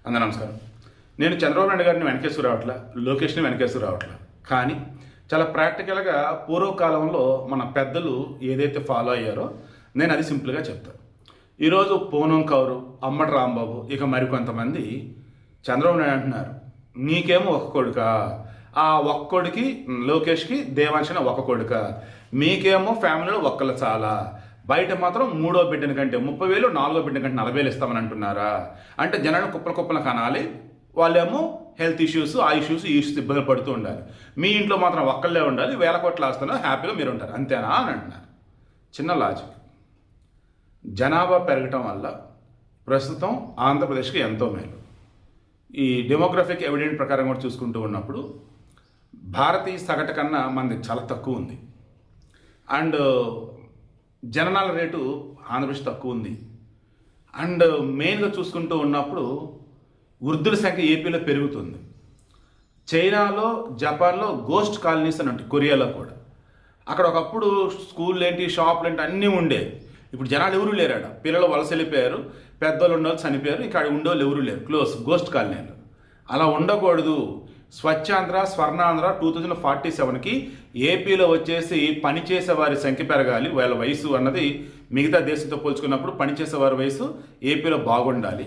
అందరూ నమస్కారం. నేను చంద్రబాబు నాయుడు గారిని వెనకేసుకు రావట్లా, లోకేష్ని వెనకేసుకు రావట్లా. కానీ చాలా ప్రాక్టికల్గా పూర్వకాలంలో మన పెద్దలు ఏదైతే ఫాలో అయ్యారో నేను అది సింపుల్గా చెప్తాను. ఈరోజు పూనం కౌరు, అమ్మటి రాంబాబు, ఇక మరికొంతమంది చంద్రబాబు నాయుడు అంటున్నారు, నీకేమో ఒక కొడుక, ఆ ఒక్కొడికి లోకేష్కి దేవాంశన ఒక కొడుక, మీకేమో ఫ్యామిలీలో ఒక్కళ్ళు చాలా, బయట మాత్రం మూడో బిడ్డని కంటే 30,000, నాలుగో బిడ్డని కంటే 40,000 ఇస్తామని అంటున్నారా? అంటే జనాన్ని కుప్పలు కనాలి, వాళ్ళేమో హెల్త్ ఇష్యూస్, ఆ ఇష్యూస్, ఈ ఇష్యూస్ ఇబ్బందులు పడుతూ ఉండాలి. మీ ఇంట్లో మాత్రం ఒక్కళ్ళే ఉండాలి, 1000 కోట్లు ఆస్తున్నా హ్యాపీగా మీరు ఉంటారు, అంతేనా అని అంటున్నారు. చిన్న లాజిక్. జనాభా పెరగటం వల్ల ప్రస్తుతం ఆంధ్రప్రదేశ్కి ఎంతో మేలు. ఈ డెమోగ్రఫిక్ ఎవిడెంట్ ప్రకారం కూడా చూసుకుంటూ ఉన్నప్పుడు భారతీయ సగటు కన్నా మనది చాలా తక్కువ ఉంది. అండ్ జననాల రేటు ఆంధ్రప్రదేశ్ తక్కువ ఉంది. అండ్ మెయిన్గా చూసుకుంటూ ఉన్నప్పుడు వృద్ధుల సంఖ్య ఏపీలో పెరుగుతుంది. చైనాలో, జపాన్లో గోస్ట్ కాలనీస్ అని ఉంటాయి, కొరియాలో కూడా. అక్కడ ఒకప్పుడు స్కూల్ ఏంటి, షాపులు ఏంటి అన్నీ ఉండేవి. ఇప్పుడు జనాలు ఎవరూ లేరాడ, పిల్లలు వలస వెళ్ళిపోయారు, పెద్దోళ్ళు ఉన్నోళ్ళు చనిపోయారు, ఇంకా ఉండేవాళ్ళు ఎవరూ లేరు, క్లోజ్ గోస్ట్ కాలనీలు. అలా ఉండకూడదు. స్వచ్ఛాంధ్ర, స్వర్ణాంధ్ర 2047కి ఏపీలో వచ్చేసి పనిచేసే వారి సంఖ్య పెరగాలి. వాళ్ళ వయసు అన్నది మిగతా దేశంతో పోల్చుకున్నప్పుడు పనిచేసే వారి వయసు ఏపీలో బాగుండాలి.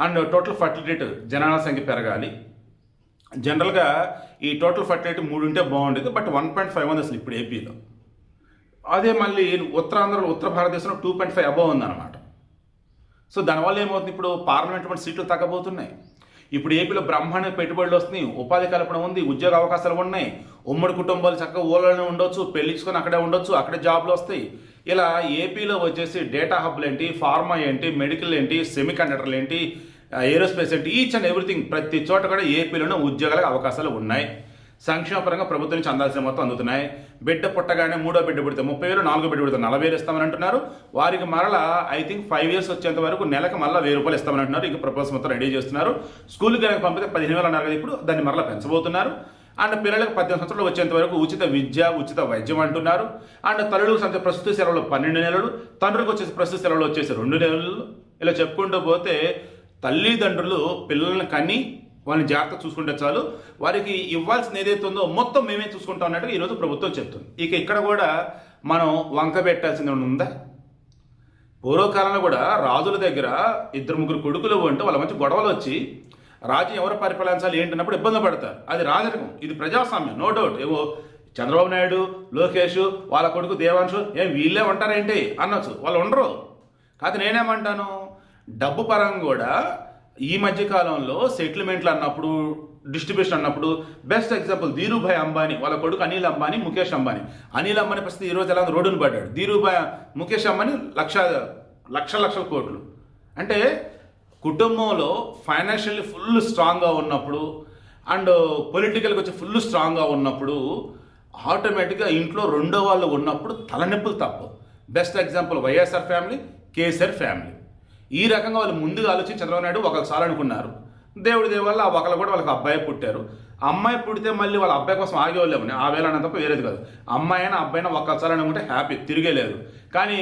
అండ్ టోటల్ ఫర్టిలిటీ జనాల సంఖ్య పెరగాలి. జనరల్గా ఈ టోటల్ ఫర్టిలిటీ 3 ఉంటే బాగుండేది, బట్ 1.5 ఉంది అసలు ఇప్పుడు ఏపీలో. అదే మళ్ళీ ఉత్తరాంధ్రలో, ఉత్తర భారతదేశంలో 2.5 అబోవ్ ఉందన్నమాట. సో దానివల్ల ఏమవుతుంది, ఇప్పుడు పార్లమెంట్ సీట్లు తగ్గబోతున్నాయి. ఇప్పుడు ఏపీలో బ్రహ్మాండ పెట్టుబడులు వస్తున్నాయి, ఉపాధి కల్పన ఉంది, ఉద్యోగ అవకాశాలు ఉన్నాయి, ఉమ్మడి కుటుంబాలు చక్కగా ఊళ్ళలోనే ఉండొచ్చు, పెళ్లించుకొని అక్కడే ఉండొచ్చు, అక్కడే జాబ్లు వస్తాయి. ఇలా ఏపీలో వచ్చేసి డేటా హబ్లు ఏంటి, ఫార్మా ఏంటి, మెడికల్ ఏంటి, సెమీ కండక్టర్లు ఏంటి, ఏరోస్పేస్ ఏంటి, ఈచ్ అండ్ ఎవ్రీథింగ్ ప్రతి చోట కూడా ఏపీలోనే ఉద్యోగాలకు అవకాశాలు ఉన్నాయి. సంక్షేమపరంగా ప్రభుత్వం నుంచి అందాల్సిన మొత్తం అందుతున్నాయి. బిడ్డ పుట్టగానే మూడో బిడ్డ పుడితే 30,000, నాలుగో బిడ్డ పుడితే 40,000 ఇస్తామని అంటున్నారు. వారికి మరలా ఐ థింక్ 5 years వచ్చేంత వరకు నెలకు మళ్ళీ 1,000 రూపాయలు ఇస్తామని అంటున్నారు. ఇంకా ప్రపోజల్ మొత్తం రెడీ చేస్తున్నారు. స్కూల్కి కనుక పంపితే 15,000 అన్నారు కదా, ఇప్పుడు దాన్ని మరలా పెంచబోతున్నారు. అండ్ పిల్లలకు 18 సంవత్సరాలు వచ్చేంత వరకు ఉచిత విద్య, ఉచిత వైద్యం అంటున్నారు. అండ్ తల్లులకు ప్రస్తుత సెలవులు 12 నెలలు, తండ్రులకు వచ్చేసి ప్రస్తుత సెలవులు వచ్చేసి 2 నెలలు. ఇలా చెప్పుకుంటూ పోతే తల్లిదండ్రులు పిల్లల్ని కని వాళ్ళని జాగ్రత్త చూసుకుంటే చాలు, వారికి ఇవ్వాల్సింది ఏదైతే ఉందో మొత్తం మేమే చూసుకుంటాం అన్నట్టుగా ఈరోజు ప్రభుత్వం చెప్తుంది. ఇక ఇక్కడ కూడా మనం వంక పెట్టాల్సింది ఉందా? పూర్వకాలంలో కూడా రాజుల దగ్గర 2-3 కొడుకులు ఉంటే వాళ్ళ మధ్య గొడవలు వచ్చి రాజ్యం ఎవరు పరిపాలించాలి ఏంటన్నప్పుడు ఇబ్బంది పడతారు. అది రాజరికం, ఇది ప్రజాస్వామ్యం, నో డౌట్. ఏవో చంద్రబాబు నాయుడు, లోకేష్, వాళ్ళ కొడుకు దేవాంశు వీళ్ళే ఉంటారేంటి అనొచ్చు, వాళ్ళు ఉండరు. కాదు, నేనేమంటాను, డబ్బు పరంగా కూడా ఈ మధ్య కాలంలో సెటిల్మెంట్లు అన్నప్పుడు, డిస్ట్రిబ్యూషన్ అన్నప్పుడు బెస్ట్ ఎగ్జాంపుల్ ధీరుభాయ్ అంబానీ, వాళ్ళ కొడుకు అనిల్ అంబానీ, ముఖేష్ అంబానీ. అనిల్ అంబానీ పరిస్థితి ఈరోజు ఎలా రోడ్డును పడ్డాడు. ముఖేష్ అంబానీ లక్షల కోట్లు. అంటే కుటుంబంలో ఫైనాన్షియల్లీ ఫుల్ స్ట్రాంగ్గా ఉన్నప్పుడు అండ్ పొలిటికల్గా వచ్చి ఫుల్ స్ట్రాంగ్గా ఉన్నప్పుడు ఆటోమేటిక్గా ఇంట్లో రెండో వాళ్ళు ఉన్నప్పుడు తలనొప్పులు తప్పవు. Best example YSR family, KCR family. ఈ రకంగా వాళ్ళు ముందుగా ఆలోచించి చంద్రబాబు నాయుడు ఒకసారి అనుకున్నారు. దేవుడి దేవల్ల ఆ ఒకళ్ళు కూడా వాళ్ళకి అబ్బాయి పుట్టారు. అమ్మాయి పుడితే మళ్ళీ వాళ్ళ అబ్బాయి కోసం ఆగేవాళ్ళేమని, ఆ వేళ తప్ప వేరేది కాదు. అమ్మాయి అయినా అబ్బాయినా ఒక్కసారి అనుకుంటే హ్యాపీ, తిరిగేలేదు. కానీ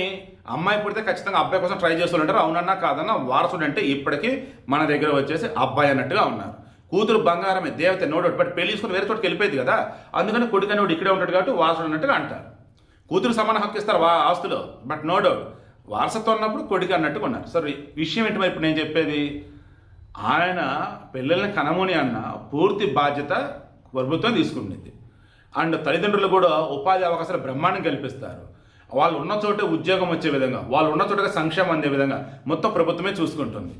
అమ్మాయి పుడితే ఖచ్చితంగా అబ్బాయి కోసం ట్రై చేస్తూ ఉంటారు. అవునన్నా కాదన్నా వారసుడు అంటే ఇప్పటికీ మన దగ్గర వచ్చేసి అబ్బాయి అన్నట్టుగా ఉన్నారు. కూతురు బంగారమే, దేవత, నో డౌట్. బట్ పెళ్లి తీసుకుని వేరే చోటుకి వెళ్ళిపోయింది కదా, అందుకని కొడుకని వాడు ఇక్కడే ఉంటాడు కాబట్టి వారసుడు అన్నట్టుగా అంటారు. కూతురు సమాన హక్కు ఇస్తారు ఆస్తులో, బట్ నో డౌట్ వారసత్వం ఉన్నప్పుడు కొడుకు అన్నట్టుగా ఉన్నారు. సరే, విషయం ఏంటి మరి ఇప్పుడు నేను చెప్పేది, ఆయన పిల్లల్ని కనమోని అన్న పూర్తి బాధ్యత ప్రభుత్వం తీసుకుంటుంది. అండ్ తల్లిదండ్రులు కూడా ఉపాధి అవకాశాలు బ్రహ్మాండం కల్పిస్తారు. వాళ్ళు ఉన్న చోటే ఉద్యోగం వచ్చే విధంగా, వాళ్ళు ఉన్న చోట సంక్షేమం అందే విధంగా మొత్తం ప్రభుత్వమే చూసుకుంటుంది.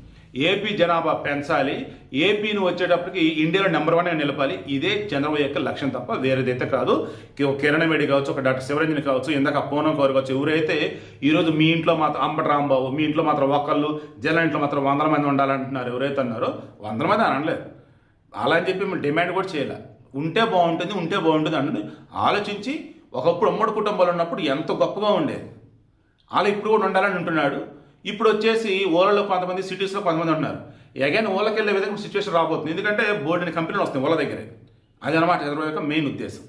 ఏపీ జనాభా పెంచాలి, ఏపీని వచ్చేటప్పటికి ఇండియాలో నెంబర్ 1గా నిలపాలి. ఇదే చంద్రబాబు యొక్క లక్ష్యం తప్ప వేరేదైతే కాదు. కిరణ్ బేడి కావచ్చు, ఒక డాక్టర్ శివరంజన్ కావచ్చు, ఇందాక పూనం కౌరు కావచ్చు, ఎవరైతే ఈరోజు మీ ఇంట్లో మాత్రం అంబటి రాంబాబు, మీ ఇంట్లో మాత్రం ఒక్కళ్ళు, జనం ఇంట్లో మాత్రం 100 మంది ఉండాలంటున్నారు, ఎవరైతే అన్నారో 100 మంది అనలేదు. అలా అని చెప్పి మేము డిమాండ్ కూడా చేయాలి. ఉంటే బాగుంటుంది అన్నది ఆలోచించి, ఒకప్పుడు ఉమ్మడి కుటుంబాలు ఉన్నప్పుడు ఎంత గొప్పగా ఉండేది, అలా ఇప్పుడు కూడా ఉండాలని ఉంటున్నాడు. ఇప్పుడు వచ్చేసి ఓలలో కొంతమంది, సిటీస్లో కొంతమంది ఉన్నారు. అగైన్ ఓలకి వెళ్ళే విధంగా సిచ్యువేషన్ రాబోతుంది. ఎందుకంటే బోర్డుని కంపెనీలు వస్తాయి ఓల దగ్గరే. అది అనమాట చంద్రబాబు యొక్క మెయిన్ ఉద్దేశం.